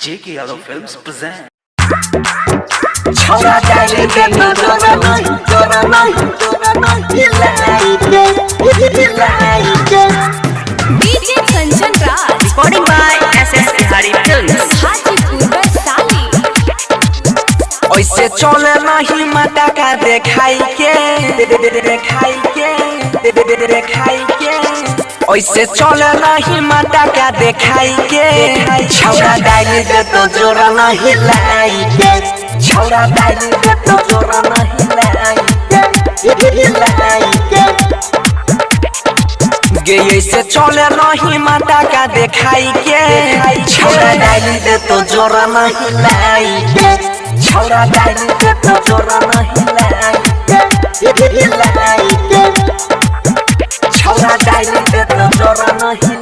JK Yadav Films present. छोरा डाले के जोरा नहीं हिलाइके DJ Kanchan Raj recording by SS Bihari films Hajipur Vaishali ऐसे चले नहीं माता का देखाई के ऐसे चले नहीं माता का देखाई के छोरा डाले के तो जोरा नहीं हिलाइके छोरा डाले के तो जोरा नहीं हिलाइके गे ऐसे चले नहीं माता का देखाई के छोरा डाले के तो जोरा नहीं हिलाइके छोरा डाले के तो जोरा नहीं हिलाइके छोरा डाले के तो जोरा नहीं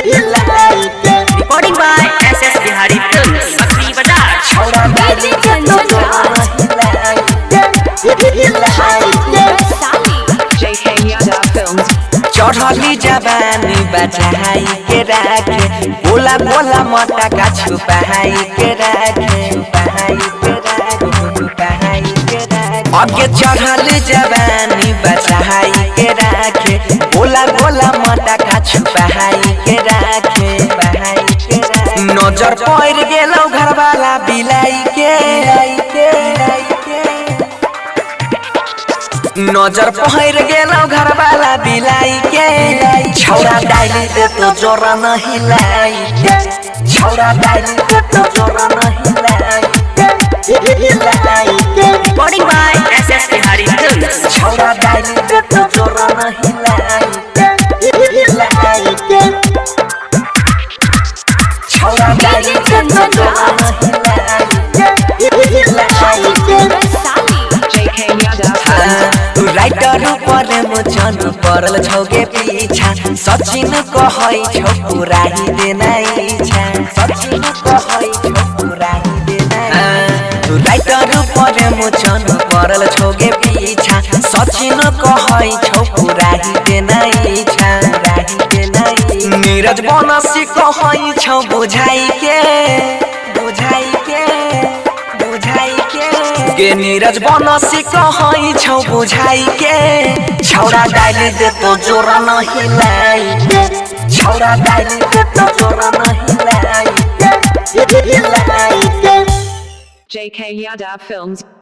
हिलाइके recording by SS Bihari films बकरी बाजार छोरा डाले के तो जोरा नहीं हिलाइके JK Yadav Films चढ़ली जवानी बचाई के राखे बोला बोला मोटा का छुपाई के राखे आगे चढ़ली जवानी बचाई के राखे बोला बोला मोटा का छुपाई के राखे नजर पड़ गेलो घर वाला बिलाई के नजर पहर गेलो घर वाला बिलाई के छौरा डाली दे तो जोरा नहीं हिलाइके छौरा डाली दे तो जोरा नहीं हिलाइके recording by SS Bihari films छौरा डाली दे तो जोरा नहीं हिलाइके छौरा डाली दे तो जोरा नहीं हिलाइके JK Yadav राइटर पर मुझन परल छौके पीछा सचिन कहै छौ पूरा ही देना इच्छा सचिन कहै छौ पूरा ही देना राइटर पर मुझन परल छौके पीछा सचिन कहै छौ पूरा ही देना इच्छा नीरज बनसी कहै छौ बुझाई के गे नीरज बनसी कहै छौ बुझाई के छौरा डाली दे तो जोरा नहीं हिलाइके छौरा डाली दे तो जोरा नहीं हिलाइके JK Yadav Films